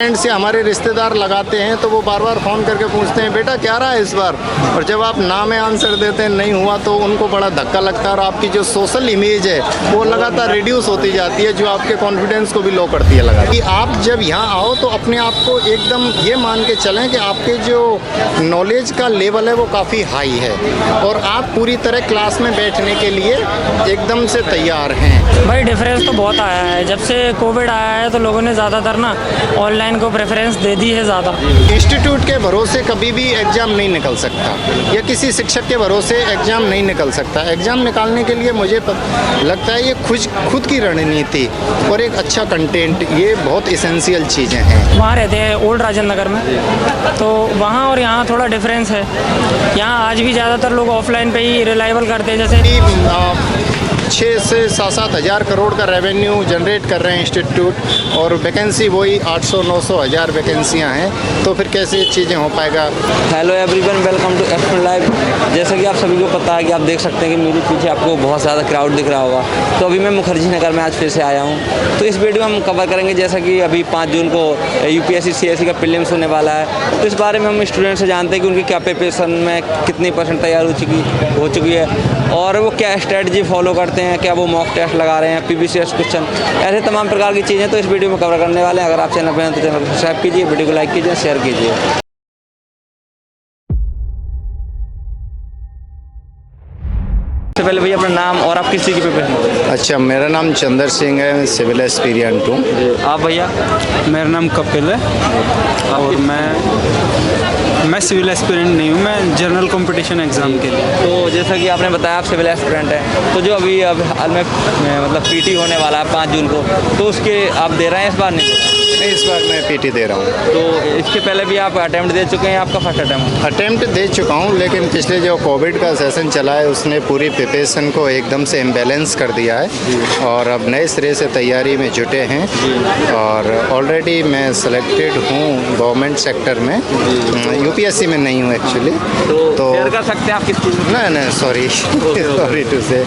Friend से हमारे रिश्तेदार लगाते हैं तो वो बार बार फ़ोन करके पूछते हैं बेटा क्या रहा है इस बार, और जब आप ना में आंसर देते हैं नहीं हुआ तो उनको बड़ा धक्का लगता है और आपकी जो सोशल इमेज है वो लगातार रिड्यूस होती जाती है, जो आपके कॉन्फिडेंस को भी लो करती है। लगा कि आप जब यहाँ आओ तो अपने आप को एकदम ये मान के चलें कि आपके जो नॉलेज का लेवल है वो काफ़ी हाई है और आप पूरी तरह क्लास में बैठने के लिए एकदम से तैयार हैं। भाई डिफरेंस तो बहुत आया है, जब से कोविड आया है तो लोगों ने ज़्यादातर ना ऑनलाइन को प्रेफरेंस दे दी है ज़्यादा। इंस्टीट्यूट के भरोसे कभी भी एग्ज़ाम नहीं निकल सकता या किसी शिक्षक के भरोसे एग्ज़ाम नहीं निकल सकता। एग्ज़ाम निकालने के लिए मुझे लगता है ये खुद की रणनीति और एक अच्छा कंटेंट, ये बहुत इसेंशियल चीज़ें हैं। वहाँ रहते हैं ओल्ड राजेंद्र नगर में, तो वहाँ और यहाँ थोड़ा डिफरेंस है। यहाँ आज भी ज़्यादातर लोग ऑफलाइन पे ही रिलायबल करते हैं, जैसे 6 से 7 हज़ार करोड़ का रेवेन्यू जनरेट कर रहे हैं इंस्टीट्यूट और वैकेंसी वही 800-900 हज़ार वैकेंसियाँ हैं, तो फिर कैसे चीज़ें हो पाएगा। Hello everyone, welcome to astro live. जैसा कि आप सभी को पता है कि आप देख सकते हैं कि मेरे पीछे आपको बहुत ज़्यादा क्राउड दिख रहा होगा, तो अभी मैं मुखर्जी नगर में आज फिर से आया हूँ। तो इस वीडियो में हम कवर करेंगे जैसा कि अभी 5 जून को UPSC CSE का प्रीलिम्स होने वाला है, तो इस बारे में हम स्टूडेंट से जानते हैं कि उनकी क्या प्रिपरेशन में कितनी % तैयार हो चुकी है और वो क्या स्ट्रेटजी फॉलो करते हैं, क्या वो मॉक टेस्ट लगा रहे हैं, PBCS क्वेश्चन, ऐसे तमाम प्रकार की चीज़ें तो इस वीडियो में कवर करने वाले हैं। अगर आप चैनल पर हैं तो चैनल को सब्सक्राइब कीजिए, वीडियो को लाइक कीजिए, शेयर कीजिए। सबसे पहले भैया अपना नाम और आप किस चीज़ की प्रिपरेशन? अच्छा, मेरा नाम चंदर सिंह है, सिविल एस्पिरेंट हूँ। आप भैया? मेरा नाम कपिल है और मैं सिविल एस्पिरेंट नहीं हूँ, मैं जनरल कंपटीशन एग्ज़ाम के लिए। तो जैसा कि आपने बताया आप सिविल एस्पिरेंट हैं, तो जो अभी हाल में मतलब PT होने वाला है 5 जून को, तो उसके आप दे रहे हैं इस बार? नहीं, इस बार मैं PT दे रहा हूँ। तो इसके पहले भी आप अटैम्प्ट दे चुके हैं? आपका फर्स्ट अटैम्प्ट दे चुका हूँ, लेकिन पिछले जो कोविड का सेशन चला है उसने पूरी प्रिपरेशन को एकदम से इम्बैलेंस कर दिया है और अब नए सिरे से तैयारी में जुटे हैं और ऑलरेडी मैं सिलेक्टेड हूँ गवर्नमेंट सेक्टर में, UPSC में नहीं हूँ एक्चुअली। तो शेयर कर सकते हैं आप किस चीज़ में? नहीं सॉरी टू से,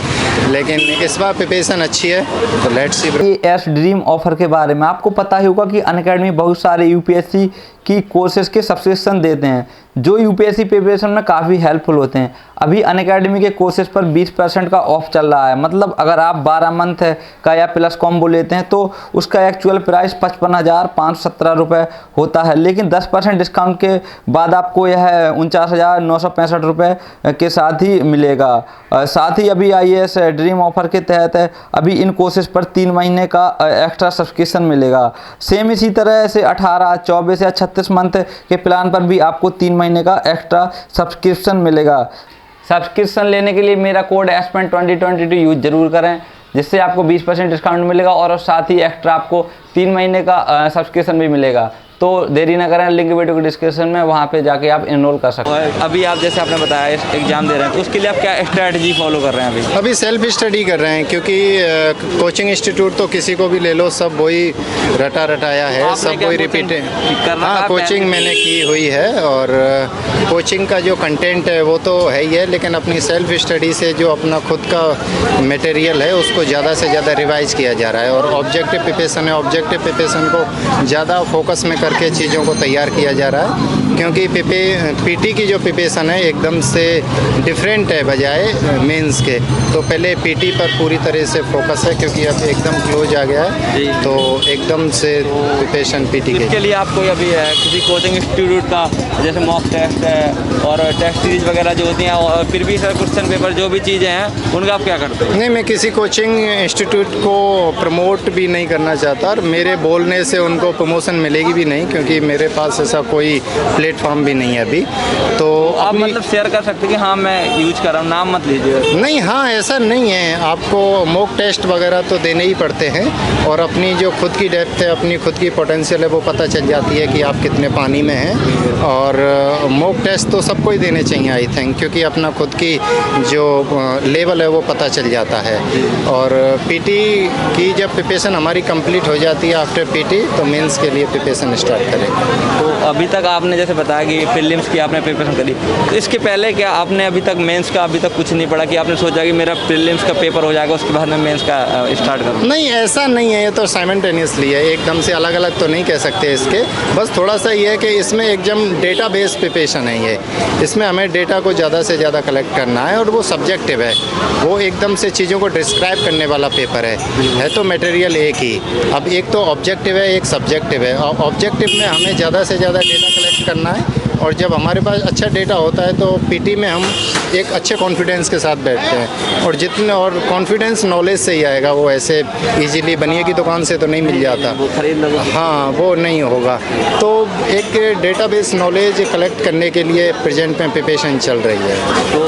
लेकिन इस बार प्रिपरेशन अच्छी है, तो let's see. S dream offer के बारे में आपको पता ही होगा कि अनअकैडमी बहुत सारे UPSC की कोर्सेज के सब्सक्रिप्शन देते हैं जो UPSC प्रिपरेशन में काफ़ी हेल्पफुल होते हैं। अभी अनअकैडमी के कोर्सेज पर 20% का ऑफ चल रहा है, मतलब अगर आप 12 मंथ का या प्लस कॉम्बो लेते हैं तो उसका एक्चुअल प्राइस 55,517 रुपये होता है, लेकिन 10% डिस्काउंट के बाद आपको यह 49,965 रुपये के साथ ही मिलेगा। साथ ही अभी IAS ड्रीम ऑफर के तहत अभी इन कोर्सेज पर 3 महीने का एक्स्ट्रा सब्सक्रिप्शन मिलेगा। सेम इसी तरह से 18, 24 या 36 मंथ के प्लान पर भी आपको 3 महीने का एक्स्ट्रा सब्सक्रिप्शन मिलेगा। सब्सक्रिप्शन लेने के लिए मेरा कोड SPEN2022 यूज जरूर करें, जिससे आपको 20% डिस्काउंट मिलेगा और साथ ही एक्स्ट्रा आपको 3 महीने का सब्सक्रिप्शन भी मिलेगा। तो देरी ना करें, लिंक वीडियो के डिस्क्रिप्शन में, वहाँ पे जाके आप इनरोल कर सकते हैं। अभी आप जैसे आपने बताया एग्जाम दे रहे हैं, तो उसके लिए आप क्या स्ट्रैटेजी फॉलो कर रहे हैं? अभी सेल्फ स्टडी कर रहे हैं, क्योंकि कोचिंग इंस्टीट्यूट तो किसी को भी ले लो सब वही रटाया है, सब वही रिपीट है। हाँ, कोचिंग मैंने की हुई है और कोचिंग का जो कंटेंट है वो तो है ही है, लेकिन अपनी सेल्फ स्टडी से जो अपना खुद का मटेरियल है उसको ज़्यादा से ज़्यादा रिवाइज किया जा रहा है और ऑब्जेक्टिव प्रिपरेशन है, ऑब्जेक्टिव प्रिपरेशन को ज़्यादा फोकस में करके चीज़ों को तैयार किया जा रहा है, क्योंकि PT की जो प्रिपरेशन है एकदम से डिफरेंट है बजाय मेंस के। तो पहले PT पर पूरी तरह से फोकस है, क्योंकि अब एकदम क्लोज आ गया है, तो एकदम से प्रिपरेशन PT के लिए आपको अभी किसी कोचिंग इंस्टीट्यूट का जैसे मॉक टेस्ट है और टेस्ट सीरीज वगैरह जो होती हैं और फिर भी सर क्वेश्चन पेपर जो भी चीज़ें हैं उनका आप क्या करते हैं? नहीं, मैं किसी कोचिंग इंस्टीट्यूट को प्रमोट भी नहीं करना चाहता और मेरे बोलने से उनको प्रमोशन मिलेगी भी नहीं, क्योंकि मेरे पास ऐसा कोई प्लेटफॉर्म भी नहीं है अभी। तो आप मतलब शेयर कर सकते हैं कि हाँ मैं यूज कर रहा हूँ, नाम मत लीजिए। नहीं, हाँ ऐसा नहीं है, आपको मॉक टेस्ट वगैरह तो देने ही पड़ते हैं और अपनी जो खुद की डेप्थ है, अपनी खुद की पोटेंशियल है वो पता चल जाती है कि आप कितने पानी में हैं। और मॉक टेस्ट तो सबको ही देने चाहिए आई थिंक, क्योंकि अपना खुद की जो लेवल है वो पता चल जाता है। और PT की जब प्रिपरेशन हमारी कंप्लीट हो जाती है आफ्टर PT, तो मेंस के लिए प्रिपरेशन स्टार्ट स्टार्ट करेंगे। तो अभी तक आपने जैसे बताया कि प्रीलिम्स की आपने प्रिपरेशन करी, तो इसके पहले क्या आपने अभी तक मेंस का अभी तक कुछ नहीं पढ़ा कि आपने सोचा कि मेरा प्रीलिम्स का पेपर हो जाएगा उसके बाद मैं मेंस का स्टार्ट करूँ? नहीं, ऐसा नहीं है, ये तो साइमल्टेनियसली है, एकदम से अलग अलग तो नहीं कह सकते इसके। बस थोड़ा सा ये है कि इसमें एकदम डेटा बेस प्रिपरेशन है ये, इसमें हमें डेटा को ज़्यादा से ज़्यादा कलेक्ट करना है और वो सब्जेक्टिव है, वो एकदम से चीज़ों को डिस्क्राइब करने वाला पेपर है तो मटेरियल एक ही। अब एक तो ऑब्जेक्टिव है, एक सब्जेक्टिव है। ऑब्जेक्टिव में हमें ज़्यादा से ज़्यादा डेटा कलेक्ट करना है और जब हमारे पास अच्छा डेटा होता है तो पीटी में हम एक अच्छे कॉन्फिडेंस के साथ बैठते हैं और जितने और कॉन्फिडेंस नॉलेज से ही आएगा, वो ऐसे इजीली बनिए की दुकान से तो नहीं मिल जाता, वो खरीद लो, हाँ वो नहीं होगा। तो एक डेटाबेस नॉलेज कलेक्ट करने के लिए प्रेजेंट में प्रिपरेशन चल रही है। तो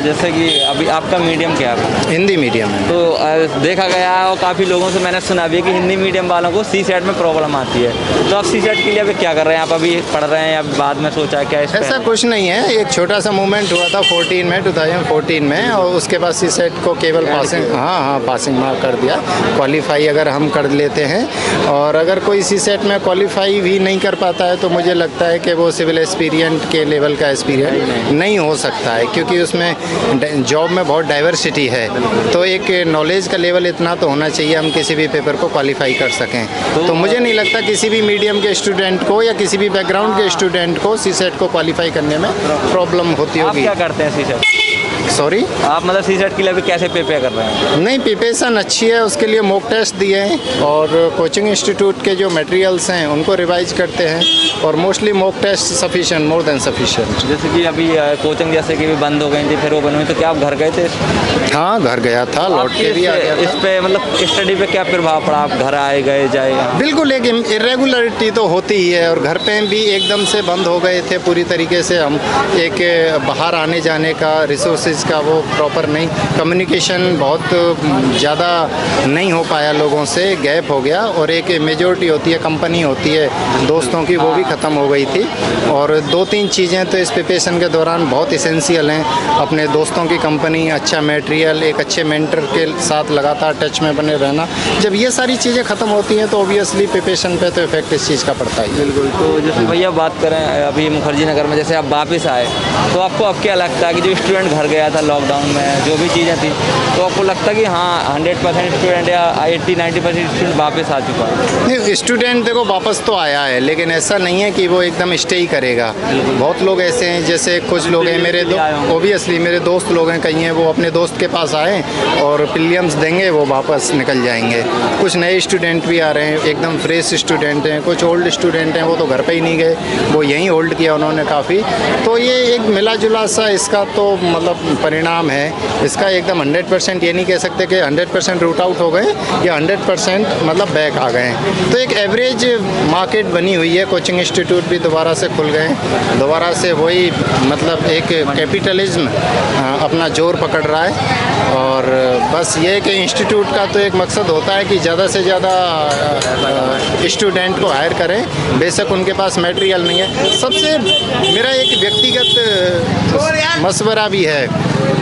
जैसे कि अभी आपका मीडियम क्या है? हिंदी मीडियम है। तो देखा गया है और काफ़ी लोगों से मैंने सुना भी है कि हिंदी मीडियम वालों को सी सेट में प्रॉब्लम आती है, तो आप सी सेट के लिए अभी क्या कर रहे हैं? आप अभी पढ़ रहे हैं या बाद में सोचा है क्या इस पे? ऐसा कुछ नहीं है, एक छोटा सा मूवमेंट हुआ था 2014 में और उसके बाद सी सेट को केवल पासिंग, हाँ पासिंग मार्क कर दिया। क्वालिफाई अगर हम कर लेते हैं और अगर कोई सी सेट में क्वालिफाई भी नहीं कर पाता है तो मुझे लगता है कि वो सिविल एक्सपीरियंट के लेवल का एक्सपीरियंट नहीं हो सकता है, क्योंकि उसमें जॉब में बहुत डाइवर्सिटी है, तो एक नॉलेज का लेवल इतना तो होना चाहिए हम किसी भी पेपर को क्वालिफाई कर सकें। तो मुझे नहीं लगता किसी भी मीडियम के स्टूडेंट को या किसी भी बैकग्राउंड के स्टूडेंट को सी सेट को क्वालिफाई करने में प्रॉब्लम होती आप होगी। क्या करते हैं सी सेट? सॉरी, आप मतलब सी सेट के लिए अभी कैसे प्रिपेयर कर रहे हैं? नहीं, प्रिपरेशन अच्छी है, उसके लिए मॉक टेस्ट दिए हैं और कोचिंग इंस्टीट्यूट के जो मटेरियल्स हैं उनको रिवाइज करते हैं और mostly mock test sufficient, more than sufficient. जैसे कि अभी कोचिंग जैसे कि भी बंद हो गई थी, फिर वो बंद हुई, तो क्या आप घर गए थे? हाँ, घर गया था, लौट के भी आ गया इस था। पे मतलब स्टडी पे क्या प्रभाव पड़ा? आप घर आए गए जाए? बिल्कुल, एक इरेगुलरिटी तो होती ही है और घर पे भी एकदम से बंद हो गए थे पूरी तरीके से। हम एक बाहर आने जाने का, रिसोर्सेज का वो प्रॉपर नहीं, कम्युनिकेशन बहुत ज़्यादा नहीं हो पाया, लोगों से गैप हो गया और एक मेजॉरिटी होती है, कंपनी होती है दोस्तों की, वो भी ख़त्म हो गई थी। और 2-3 चीज़ें तो इस प्रिपरेशन के दौरान बहुत इसेंशियल हैं, अपने दोस्तों की कंपनी, अच्छा मटेरियल, एक अच्छे मेंटर के साथ लगातार टच में बने रहना। जब ये सारी चीज़ें ख़त्म होती हैं तो ऑब्वियसली प्रिपरेशन पे तो इफेक्ट इस चीज़ का पड़ता ही है। बिल्कुल। तो जैसे भैया बात करें अभी मुखर्जी नगर में, जैसे आप वापस आए तो आपको अब क्या लगता है कि जो स्टूडेंट घर गया था लॉकडाउन में, जो भी चीज़ें थी, तो आपको लगता है कि हाँ 100% स्टूडेंट या 80-90% स्टूडेंट वापस आ चुका है? नहीं, स्टूडेंट देखो वापस तो आया है, लेकिन ऐसा नहीं है कि वो एकदम स्टे ही करेगा। बहुत लोग ऐसे हैं, जैसे कुछ लोग हैं मेरे ओबियसली मेरे दोस्त लोग हैं, कहीं हैं वो अपने दोस्त के पास आए और प्रीलिम्स देंगे, वो वापस निकल जाएंगे। कुछ नए स्टूडेंट भी आ रहे हैं, एकदम फ्रेश स्टूडेंट हैं, कुछ ओल्ड स्टूडेंट हैं, वो तो घर पे ही नहीं गए, वो यहीं होल्ड किया उन्होंने काफ़ी। तो ये एक मिला जुला सा इसका तो मतलब परिणाम है। इसका एकदम 100% ये नहीं कह सकते कि 100% रूट आउट हो गए या 100% मतलब बैक आ गए। तो एक एवरेज मार्केट बनी हुई है, कोचिंग इंस्टीट्यूट भी दोबारा से खुल गए, दोबारा से वही मतलब एक कैपिटलिज्म अपना जोर पकड़ रहा है। और बस ये कि इंस्टीट्यूट का तो एक मकसद होता है कि ज़्यादा से ज़्यादा स्टूडेंट को हायर करें, बेशक उनके पास मटेरियल नहीं है। सबसे मेरा एक व्यक्तिगत मशवरा भी है,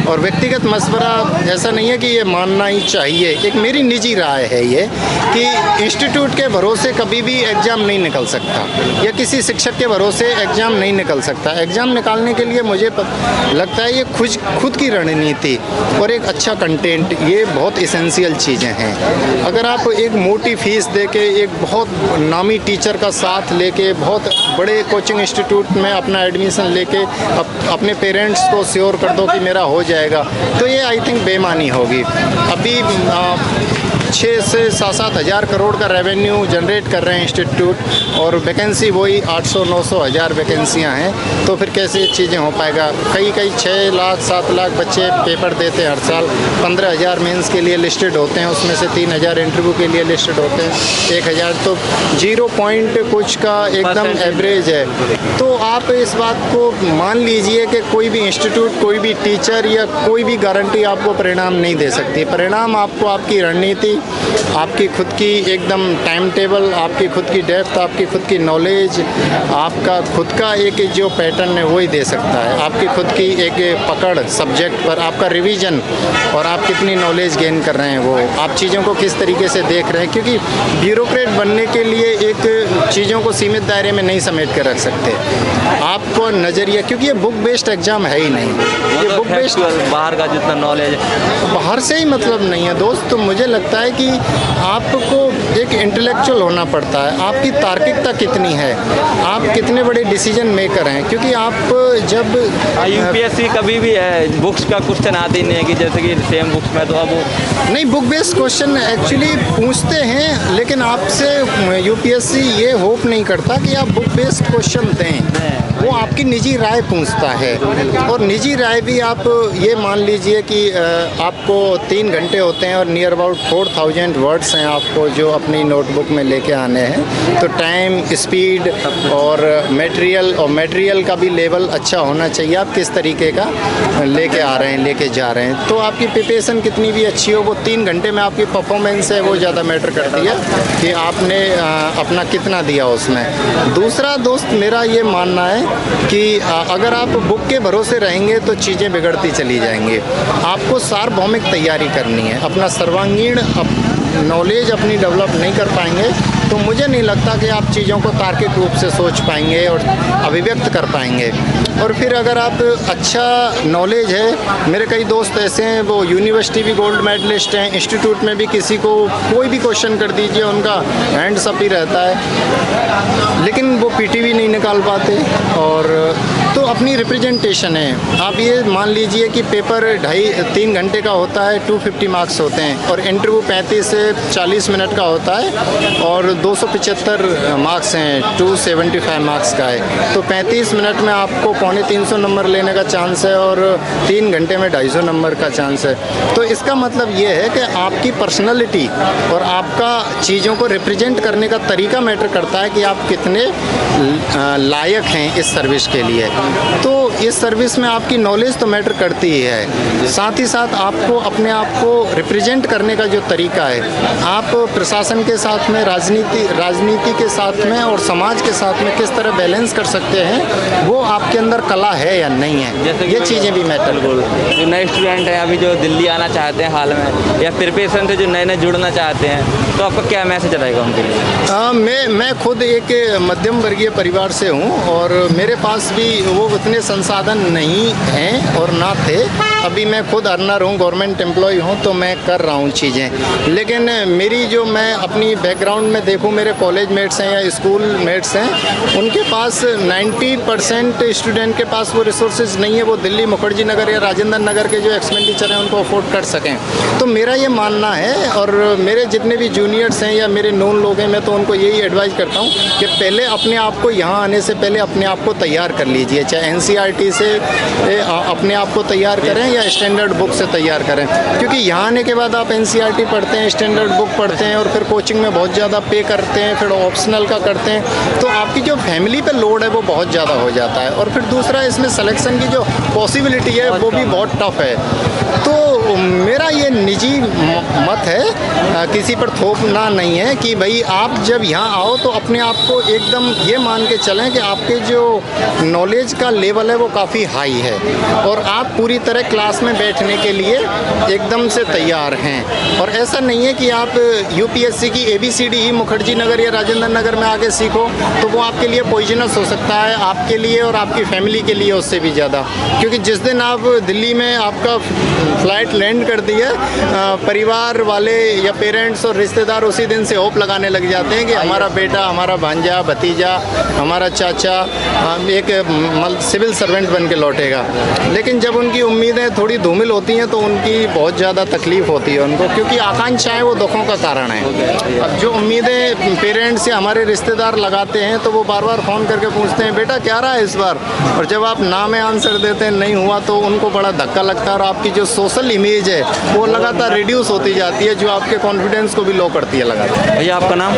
और व्यक्तिगत मशवरा ऐसा नहीं है कि ये मानना ही चाहिए, एक मेरी निजी राय है ये कि इंस्टीट्यूट के भरोसे कभी भी एग्ज़ाम नहीं निकल सकता या किसी शिक्षक के भरोसे एग्ज़ाम नहीं निकल सकता। एग्ज़ाम निकालने के लिए मुझे लगता है ये खुद की रणनीति और एक अच्छा कंटेंट, ये बहुत इसेंशियल चीज़ें हैं। अगर आप एक मोटी फीस दे के एक बहुत नामी टीचर का साथ लेके बहुत बड़े कोचिंग इंस्टीट्यूट में अपना एडमिशन लेके अपने पेरेंट्स को श्योर कर दो कि मेरा हो जाएगा, तो ये आई थिंक बेईमानी होगी। अभी 6 से 7-7 हज़ार करोड़ का रेवेन्यू जनरेट कर रहे हैं इंस्टीट्यूट और वैकेंसी वही 800-900 हज़ार वैकेंसियाँ हैं, तो फिर कैसे चीज़ें हो पाएगा। कई 6 लाख 7 लाख बच्चे पेपर देते हैं हर साल, 15,000 मेंस के लिए लिस्टेड होते हैं, उसमें से 3,000 इंटरव्यू के लिए लिस्टेड होते हैं, 1,000 तो 0 पॉइंट कुछ का एकदम एवरेज है। तो आप इस बात को मान लीजिए कि कोई भी इंस्टीट्यूट, कोई भी टीचर या कोई भी गारंटी आपको परिणाम नहीं दे सकती। परिणाम आपको आपकी रणनीति आपकी खुद की एकदम टाइम टेबल, आपकी खुद की डेप्थ, आपकी खुद की नॉलेज, आपका खुद का एक जो पैटर्न है वही दे सकता है। आपकी खुद की एक पकड़ सब्जेक्ट पर, आपका रिवीजन और आप कितनी नॉलेज गेन कर रहे हैं, वो आप चीज़ों को किस तरीके से देख रहे हैं। क्योंकि ब्यूरोक्रेट बनने के लिए एक चीज़ों को सीमित दायरे में नहीं समेट कर रख सकते। आपको नज़रिया, क्योंकि ये बुक बेस्ड एग्ज़ाम है ही नहीं, ये बुक बेस्ड बाहर का जितना नॉलेज बाहर से ही मतलब नहीं है दोस्त। तो मुझे लगता है कि आपको एक इंटेलेक्चुअल होना पड़ता है, आपकी तार्किकता कितनी है, आप कितने बड़े डिसीजन मेकर हैं। क्योंकि आप जब यूपीएससी कभी भी है बुक्स का क्वेश्चन आते ही नहीं है कि जैसे कि सेम बुक्स में, तो अब नहीं, बुक बेस्ड क्वेश्चन एक्चुअली पूछते हैं, लेकिन आपसे यूपीएससी ये होप नहीं करता कि आप बुक बेस्ड क्वेश्चन दें। वो आपकी निजी राय पूछता है, और निजी राय भी आप ये मान लीजिए कि आपको 3 घंटे होते हैं और नियर अबाउट 4000 वर्ड्स हैं आपको जो अपनी नोटबुक में लेके आने हैं। तो टाइम, स्पीड और मटेरियल का भी लेवल अच्छा होना चाहिए। आप किस तरीके का लेके आ रहे हैं, लेके जा रहे हैं। तो आपकी प्रिपरेशन कितनी भी अच्छी हो, वो 3 घंटे में आपकी परफॉर्मेंस है वो ज़्यादा मैटर करती है कि आपने अपना कितना दिया उसमें। दूसरा दोस्त, मेरा ये मानना है कि अगर आप बुक के भरोसे रहेंगे तो चीज़ें बिगड़ती चली जाएंगी। आपको सार्वभौमिक तैयारी करनी है, अपना सर्वांगीण नॉलेज अपनी डेवलप नहीं कर पाएंगे तो मुझे नहीं लगता कि आप चीज़ों को तार्किक रूप से सोच पाएंगे और अभिव्यक्त कर पाएंगे। और फिर अगर आप अच्छा नॉलेज है, मेरे कई दोस्त ऐसे हैं वो यूनिवर्सिटी भी गोल्ड मेडलिस्ट हैं, इंस्टीट्यूट में भी किसी को कोई भी क्वेश्चन कर दीजिए उनका हैंड्स अप ही रहता है, लेकिन वो पीटीवी नहीं निकाल पाते। और तो अपनी रिप्रेजेंटेशन है। आप ये मान लीजिए कि पेपर 2.5-3 घंटे का होता है, 250 मार्क्स होते हैं, और इंटरव्यू 35 से 40 मिनट का होता है और 275 मार्क्स हैं, 275 मार्क्स का है। तो 35 मिनट में आपको 250 नंबर लेने का चांस है और 3 घंटे में 250 नंबर का चांस है। तो इसका मतलब ये है कि आपकी पर्सनैलिटी और आपका चीज़ों को रिप्रेजेंट करने का तरीका मैटर करता है कि आप कितने लायक हैं इस सर्विस के लिए। तो इस सर्विस में आपकी नॉलेज तो मैटर करती ही है, साथ ही साथ आपको अपने आप को रिप्रेजेंट करने का जो तरीका है, आप प्रशासन के साथ में, राजनीति के साथ में और समाज के साथ में किस तरह बैलेंस कर सकते हैं, वो आपके अंदर कला है या नहीं है, ये चीज़ें भी मैटर। जो नए स्टूडेंट हैं अभी जो दिल्ली आना चाहते हैं हाल में, या प्रिपरेशन से जो नए जुड़ना चाहते हैं, तो आपका क्या मैसेज रहेगा उनके लिए? मैं खुद एक मध्यम वर्गीय परिवार से हूँ और मेरे पास भी वो उतने संसाधन नहीं हैं और ना थे। अभी मैं खुद अर्नर हूँ, गवर्नमेंट एम्प्लॉय हूँ, तो मैं कर रहा हूँ चीज़ें। लेकिन मेरी जो मैं अपनी बैकग्राउंड में देखूँ, मेरे कॉलेज मेट्स हैं या स्कूल मेट्स हैं, उनके पास 90% स्टूडेंट के पास वो रिसोर्सेज नहीं है, वो दिल्ली मुखर्जी नगर या राजेंद्र नगर के जो एक्सपेंडिचर हैं उनको अफोर्ड कर सकें। तो मेरा ये मानना है, और मेरे जितने भी जूनियर्स हैं या मेरे नोन लोग हैं, मैं तो उनको यही एडवाइस करता हूँ कि पहले अपने आप को, यहाँ आने से पहले अपने आप को तैयार कर लीजिए। चाहे एनसीईआरटी से अपने आप को तैयार करें या स्टैंडर्ड बुक से तैयार करें, क्योंकि यहाँ आने के बाद आप एनसीईआरटी पढ़ते हैं, स्टैंडर्ड बुक पढ़ते हैं और फिर कोचिंग में बहुत ज़्यादा पे करते हैं, फिर ऑप्शनल का करते हैं, तो आपकी जो फैमिली पे लोड है वो बहुत ज़्यादा हो जाता है। और फिर दूसरा, इसमें सिलेक्शन की जो पॉसिबिलिटी है वो भी बहुत टफ है। तो मेरा ये निजी मत है, किसी पर थोपना नहीं है, कि भाई आप जब यहाँ आओ तो अपने आप को एकदम ये मान के चलें कि आपके जो नॉलेज का लेवल है वो काफ़ी हाई है और आप पूरी तरह क्लास में बैठने के लिए एकदम से तैयार हैं। और ऐसा नहीं है कि आप यूपीएससी की ABCD ही मुखर्जी नगर या राजेंद्र नगर में आके सीखो तो वो आपके लिए पॉइजनस हो सकता है, आपके लिए और आपकी फैमिली के लिए उससे भी ज़्यादा। क्योंकि जिस दिन आप दिल्ली में आपका फ्लाइट लैंड कर दी है, परिवार वाले या पेरेंट्स और रिश्तेदार उसी दिन से होप लगाने लग जाते हैं कि हमारा बेटा, हमारा भांजा, भतीजा, हमारा चाचा एक सिविल सर्वेंट बन के लौटेगा। लेकिन जब उनकी उम्मीदें थोड़ी धूमिल होती हैं तो उनकी बहुत ज़्यादा तकलीफ़ होती है उनको, क्योंकि आकांक्षाएं वो दुखों का कारण है। अब जो उम्मीदें पेरेंट्स या हमारे रिश्तेदार लगाते हैं तो वो बार बार फ़ोन करके पूछते हैं, बेटा क्या रहा है इस बार, और जब आप ना में आंसर देते हैं नहीं हुआ तो उनको बड़ा धक्का लगता है और आपकी जो सोशल इमेज है वो लगातार रिड्यूस होती जाती है, जो आपके कॉन्फिडेंस को भी लो करती है लगातार। भैया आपका नाम?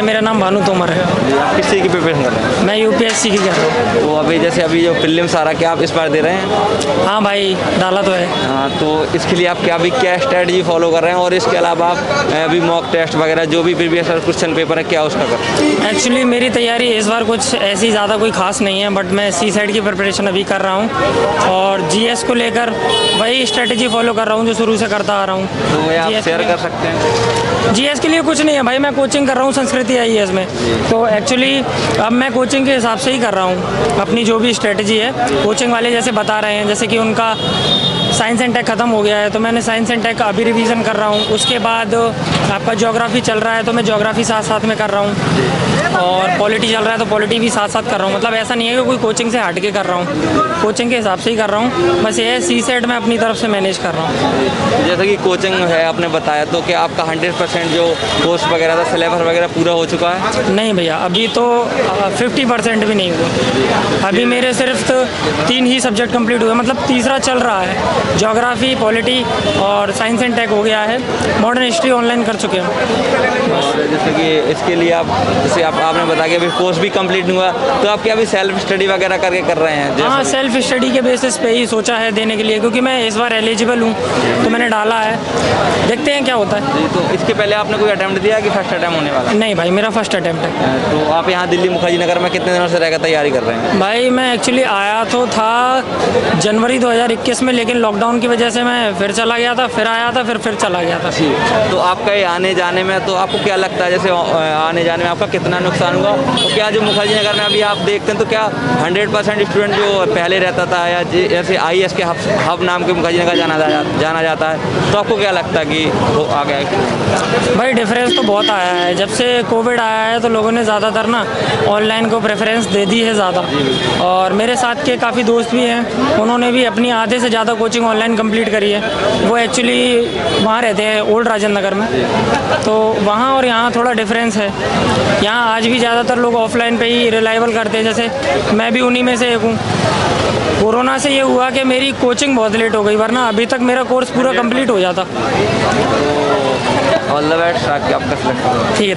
मेरा नाम भानु तोमर है। आप किस चीज़ की प्रिपरेशन कर रहे हैं? मैं यूपीएससी की कर रहा हूँ। तो अभी जैसे अभी जो प्रीलिम्स आ रहा है, क्या आप इस बार दे रहे हैं? हाँ भाई, डाला तो है। हाँ, तो इसके लिए आप क्या स्ट्रेटजी फॉलो कर रहे हैं, और इसके अलावा आप अभी मॉक टेस्ट वगैरह जो भी प्रीवियस क्वेश्चन पेपर है क्या उसका कर रहे हैं? एक्चुअली मेरी तैयारी इस बार कुछ ऐसी ज़्यादा कोई खास नहीं है, बट मैं CSET की प्रिपरेशन अभी कर रहा हूँ और GS को लेकर वही स्ट्रेटजी फॉलो कर रहा हूँ जो शुरू से करता आ रहा हूँ। तो वही आप शेयर कर सकते हैं। GS के लिए कुछ नहीं है भाई, मैं कोचिंग कर रहा हूँ संस्कृति IAS में, तो एक्चुअली अब मैं कोचिंग के हिसाब से ही कर रहा हूँ अपनी जो भी स्ट्रेटजी है। कोचिंग वाले जैसे बता रहे हैं, जैसे कि उनका साइंस एंड टेक ख़त्म हो गया है तो मैंने साइंस एंड टेक अभी रिवीजन कर रहा हूँ। उसके बाद आपका ज्योग्राफी चल रहा है तो मैं ज्योग्राफी साथ साथ में कर रहा हूँ, और पॉलिटी चल रहा है तो पॉलिटी भी साथ साथ कर रहा हूँ। मतलब ऐसा नहीं है कि कोई कोचिंग से हट के कर रहा हूँ, कोचिंग के हिसाब से ही कर रहा हूँ। बस ये है CSET मैं अपनी तरफ से मैनेज कर रहा हूँ। जैसे कि कोचिंग है आपने बताया, तो क्या आपका 100% जो कोर्स वगैरह था, सिलेबस वगैरह पूरा हो चुका है? नहीं भैया, अभी तो 50% भी नहीं हुआ। अभी मेरे सिर्फ 3 ही सब्जेक्ट कंप्लीट हुए, मतलब तीसरा चल रहा है। ज्योग्राफी, पॉलिटी और साइंस एंड टेक हो गया है। मॉडर्न हिस्ट्री ऑनलाइन कर चुके हैं। और जैसे कि इसके लिए आपने बताया कि अभी कोर्स भी कंप्लीट नहीं हुआ, तो आप क्या अभी सेल्फ स्टडी वगैरह करके कर रहे हैं? हाँ, सेल्फ स्टडी के बेसिस पे ही सोचा है देने के लिए, क्योंकि मैं इस बार एलिजिबल हूँ तो मैंने डाला है, देखते हैं क्या होता है। जी, तो इसके पहले आपने कोई अटैम्प्ट दिया कि फर्स्ट अटैम्प्ट होने वाला? नहीं भाई, मेरा फर्स्ट अटैम्प्ट है। तो आप यहाँ दिल्ली मुखर्जी नगर में कितने दिनों से रहकर तैयारी कर रहे हैं? भाई मैं एक्चुअली आया तो था जनवरी 2021 में, लेकिन लॉकडाउन की वजह से मैं फिर चला गया था, फिर आया था, फिर चला गया था। तो आपका ये आने जाने में, तो आपको क्या लगता है जैसे आने जाने में आपका कितना नुकसान हुआ? तो क्या जो मुखर्जी नगर में अभी आप देखते हैं तो क्या 100% स्टूडेंट जो पहले रहता था या जैसे IAS के हब नाम के मुखर्जी नगर जाना जाता है, तो आपको क्या लगता है कि वो आ गया है? भाई डिफरेंस तो बहुत आया है। जब से कोविड आया है तो लोगों ने ज़्यादातर ना ऑनलाइन को प्रेफरेंस दे दी है ज़्यादा, और मेरे साथ के काफ़ी दोस्त भी हैं, उन्होंने भी अपनी आधे से ज़्यादा कोचिंग ऑनलाइन कंप्लीट करी है। वो एक्चुअली वहाँ रहते हैं ओल्ड राजेंद्र नगर में, तो वहाँ और यहाँ थोड़ा डिफरेंस है। यहाँ आज भी ज़्यादातर लोग ऑफलाइन पे ही रिलायबल करते हैं, जैसे मैं भी उन्हीं में से एक हूँ। कोरोना से ये हुआ कि मेरी कोचिंग बहुत लेट हो गई, वरना अभी तक मेरा कोर्स पूरा कंप्लीट हो जाता। ऑल द बेस्ट, आपका सिलेक्ट। ठीक है, थैंक